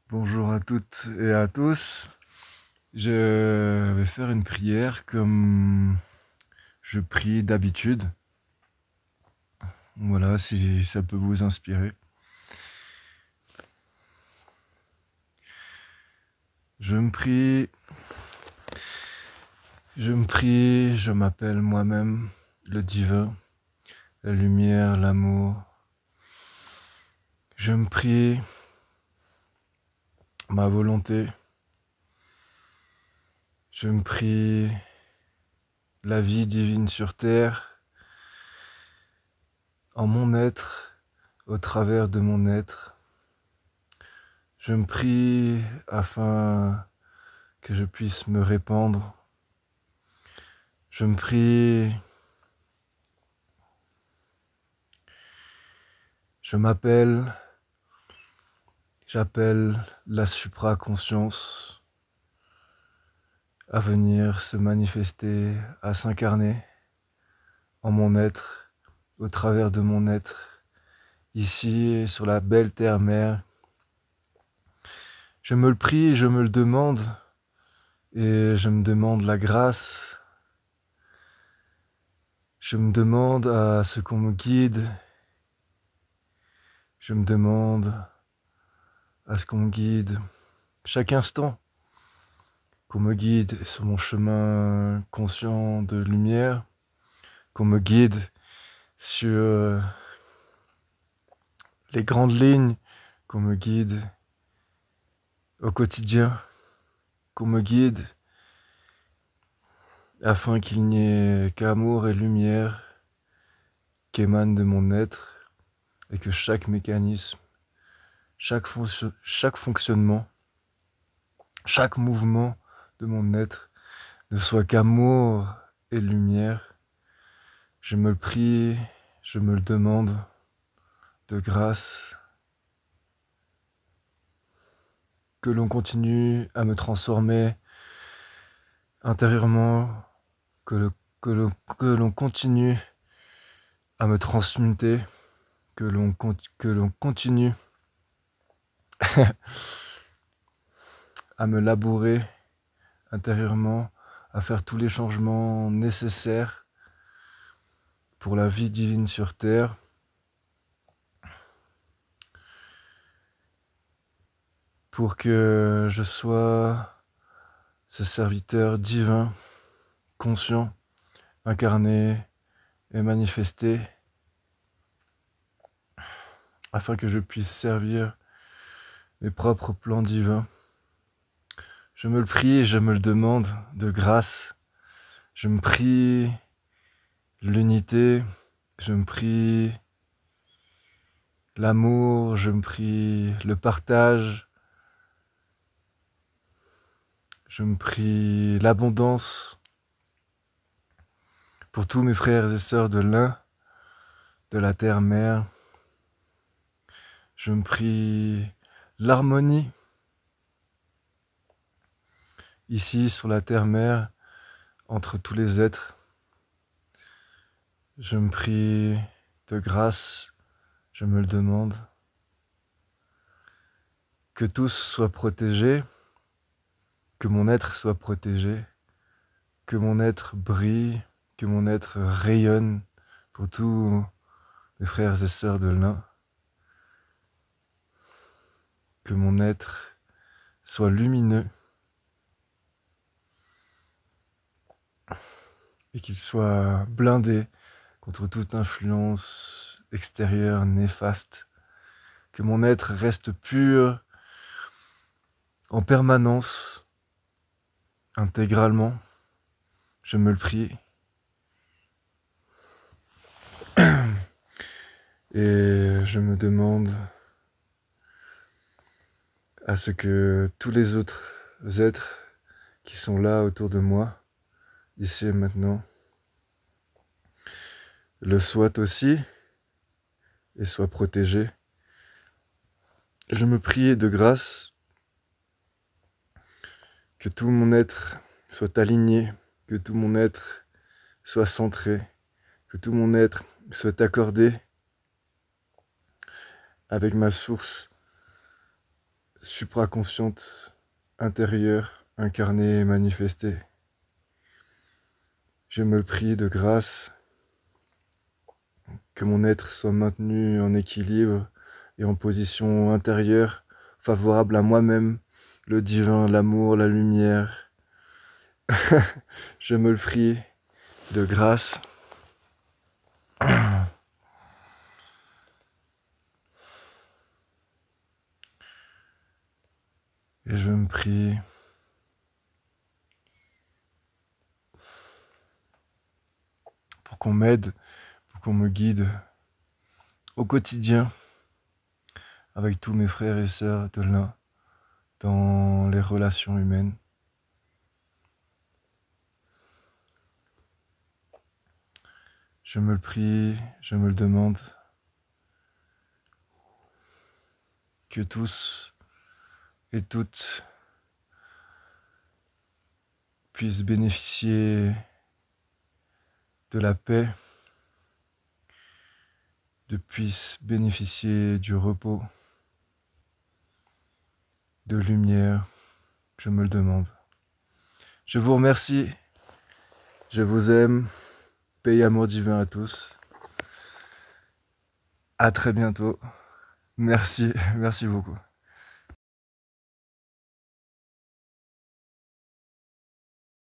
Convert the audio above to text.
Bonjour à toutes et à tous. Je vais faire une prière comme je prie d'habitude. Voilà, si ça peut vous inspirer. Je me prie, je m'appelle moi-même le divin, la lumière, l'amour. Je me prie ma volonté. Je me prie la vie divine sur terre, en mon être, au travers de mon être. Je me prie afin que je puisse me répandre. Je me prie, j'appelle la supraconscience à venir se manifester, à s'incarner en mon être, au travers de mon être, ici sur la belle terre-mère. Je me le prie, je me le demande, et je me demande la grâce. Je me demande à ce qu'on me guide. Je me demande à ce qu'on me guide chaque instant, qu'on me guide sur mon chemin conscient de lumière, qu'on me guide sur les grandes lignes, qu'on me guide au quotidien, qu'on me guide afin qu'il n'y ait qu'amour et lumière qui émanent de mon être et que chaque mécanisme, chaque fonctionnement, chaque mouvement de mon être ne soit qu'amour et lumière. Je me le prie, je me le demande de grâce, que l'on continue à me transformer intérieurement, que l'on continue à me transmuter, que l'on continue à me labourer intérieurement, à faire tous les changements nécessaires pour la vie divine sur terre, pour que je sois ce serviteur divin, conscient, incarné et manifesté, afin que je puisse servir mes propres plans divins. Je me le prie et je me le demande de grâce. Je me prie l'unité, je me prie l'amour, je me prie le partage, je me prie l'abondance pour tous mes frères et sœurs de l'un, de la terre-mère. Je me prie l'harmonie ici sur la terre-mère entre tous les êtres. Je me prie de grâce, je me le demande. Que tous soient protégés, que mon être soit protégé, que mon être brille, que mon être rayonne pour tous mes frères et sœurs de l'un, que mon être soit lumineux et qu'il soit blindé contre toute influence extérieure néfaste, que mon être reste pur en permanence, intégralement, je me le prie. Et je me demande à ce que tous les autres êtres qui sont là autour de moi, ici et maintenant, le soient aussi et soient protégés. Je me prie de grâce que tout mon être soit aligné, que tout mon être soit centré, que tout mon être soit accordé avec ma source supraconsciente intérieure, incarnée et manifestée. Je me le prie de grâce que mon être soit maintenu en équilibre et en position intérieure, favorable à moi-même, le divin, l'amour, la lumière. Je me le prie de grâce. Et je me prie pour qu'on m'aide, pour qu'on me guide au quotidien avec tous mes frères et sœurs de l'un dans les relations humaines. Je me le prie, je me le demande, que tous et toutes puissent bénéficier de la paix, puissent bénéficier du repos, de lumière. Je me le demande. Je vous remercie, je vous aime, paix et amour divin à tous. À très bientôt. Merci, merci beaucoup.